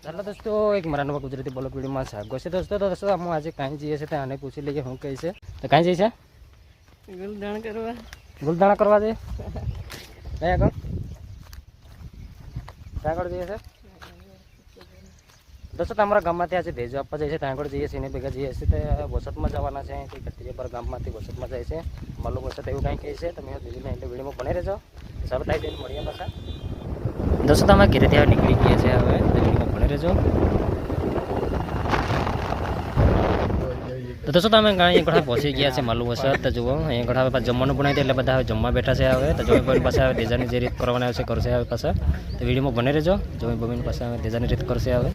ચાલો દોસ્તો એક મારા નવા ગુજરાતી બ્લોગ વિડીયોમાં સ્વાગત છે દોસ્તો અમે આજે કાંઈ જઈએ છીએ આને પૂછી લઈએ શું કહે છે તો કાંઈ જઈએ છે ગુલદાણા કરવા જઈએ ક્યાં આગળ જઈએ છે દોસ્તો તમારા ગામમાંથી આજે ભેજો આપવા જાય છે ત્યાં આગળ જઈએ છીએ એને ભેગા જઈએ છીએ તો વસતમાં જવાના છે અહીંથી કટરીયા પર ગામમાંથી વસતમાં જાય છે માલું વસત એવું કાંઈ કહે છે તમે દિલ્હીના એટલે વિડીયોમાં બની રહેજો ચાલો થાય તેને મળીએ પાછા દોસ્તો તમે ઘરેથી હવે નીકળી ગયા છે હવે વિડીયોમાં બની રહેજો તો દોસ્તો તમે અહીંયા ઘણા પહોંચી ગયા છે માલું વસત તો જુઓ અહીંયા ઘણા હવે જમવાનું બનાવી દે એટલે બધા હવે જમવા બેઠા છે હવે તો જોઈ બની પાસે હવે દેજાની જે રીત કરવાના આવશે કરશે હવે પાછા તો વિડીયોમાં બની રહેજો જોઈ બમીની પાસે હવે દેજાની રીત કરશે હવે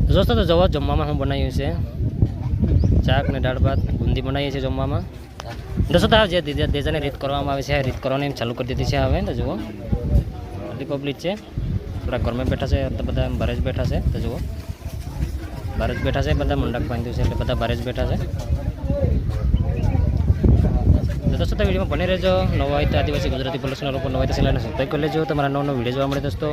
દોસ્તો તો જવા જમવામાં હું બનાવ્યું છે શાક ને દાળ ભાત બુંદી બનાવીએ છીએ જમવામાં દોસ્તો તો જે દેજાની રીત કરવામાં આવે છે રીત કરવાની એમ ચાલુ કરી દીધી છે હવે તો જુઓ બધી પબ્લિક છે થોડા ઘરમાં બેઠા છે તો બધા બારે જ બેઠા છે તો જુઓ બારે જ બેઠા છે બધા મંડક બાંધ્યું છે એટલે બધા બારે જ બેઠા છે તો દોસ્તો તો વિડીયોમાં બની રહેજો નવા હોય તો આદિવાસી ગુજરાતી પોલીસના લોકો નવા હોય તો ચેનલને સબસ્ક્રાઈબ કરી લેજો તમારા નવો વિડીયો જોવા મળે દોસ્તો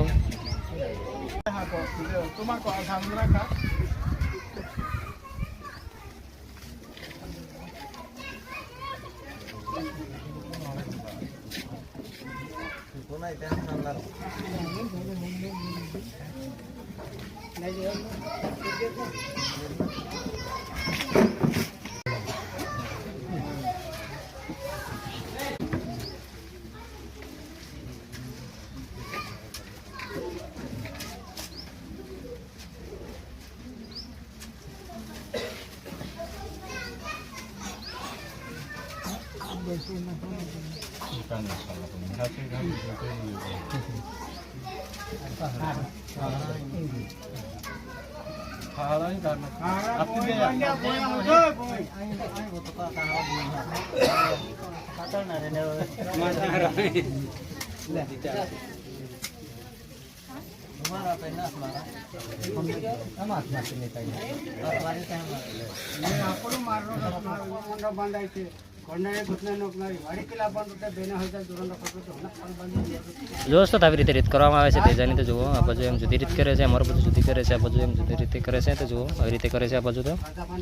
દોસ્તો આવી રીતે રીત કરવામાં આવે છે તેજાની તો જુઓ આ બાજુ એમ જુદી રીત કરે છે અમારું બધું જુદી કરે છે આ બાજુ એમ જુદી રીતે કરે છે તો જુઓ આવી રીતે કરે છે આ બાજુ તો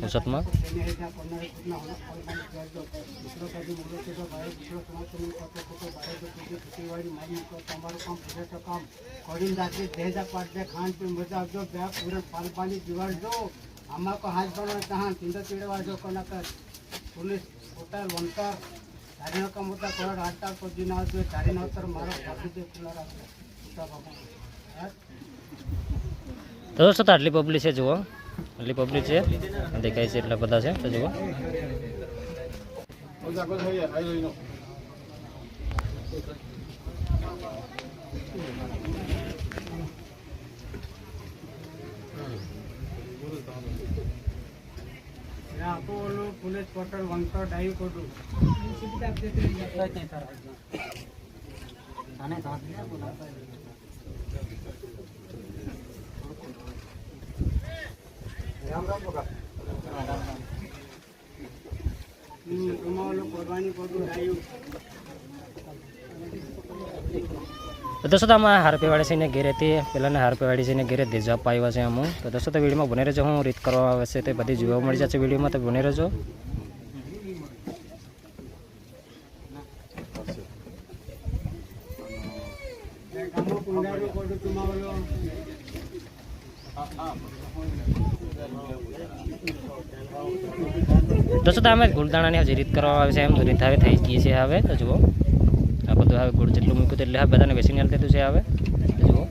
વસતમાં આમાં હાથ બનાવે ત્યાં તીંડો ચીડવા જો કોના પોલીસ હોટલ વંકર ચારી નકા મોટા કરોડ 8 કોઈ ના જો ચારી નવતર મારો કાપી દે ખુલ્લા રાખે દોસ્તો તો આટલી પબ્લિક છે જુઓ આટલી પબ્લિક છે દેખાય છે એટલા બધા છે તો જુઓ पुलिस पोर्टल वंकर डाइव कोडू તો દોસ્તો અમે હારપેવાડી છે ને ઘેરેથી પહેલાંને હારપેવાડી છે ને ઘેરે દેજા આપવા આવ્યા છે અમુક તો દોસ્તો તો વિડીયોમાં બની રહેજો હું રીત કરવા આવે છે તે બધી જોવા મળી જશે વિડીયોમાં તો બની રહેજો દોસ્તો તો અમે ગુલદાણાની જે રીત કરવામાં આવે છે એમ રીત હવે થઈ ગઈ છે હવે તો જુઓ આ બધું હવે ગુળ જેટલું મૂક્યું એટલે હવે બધાને બેસીને હાલ દીધું છે હવે જુઓ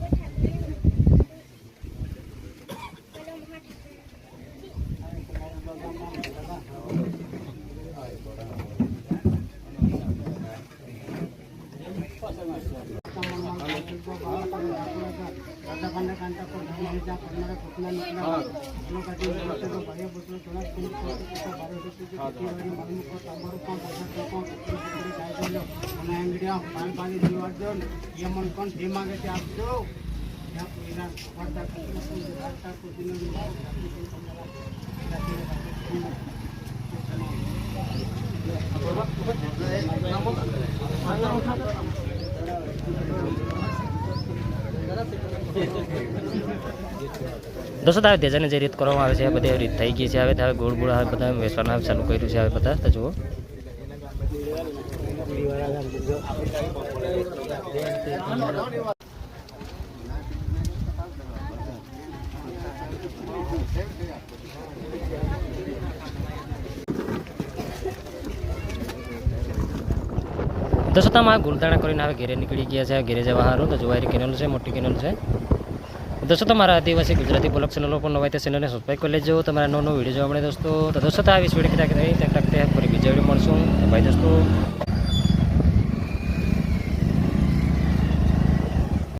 દોસ્તો હવે તેજાની જે રીત કરવામાં આવે છે એ બધી રીત થઈ ગઈ છે. હવે ગોળ ગોળ હવે બધા વેચવાના હવે ચાલુ કર્યું છે હવે બધા તો જુઓ. દોસ્તો તમે આ ગુલદાણા કરીને હવે ઘેરે નીકળી ગયા છે. ઘેરે જવા સારું તો જોવાયેલી કેનલ છે, મોટી કેનલ છે. દોસ્તો તમારા આદિવાસી ગુજરાતી બ્લોગ ચેનલ પર નવા તે ચેનલને સબસ્ક્રાઈબ કરી લેજો. તમારા નવો વિડીયો જોવા મળે દોસ્તો. તો દોસ્તો આ વિડીયો ક્યાં ફરી બીજા વિડીયો મળશું. બાય દોસ્તો.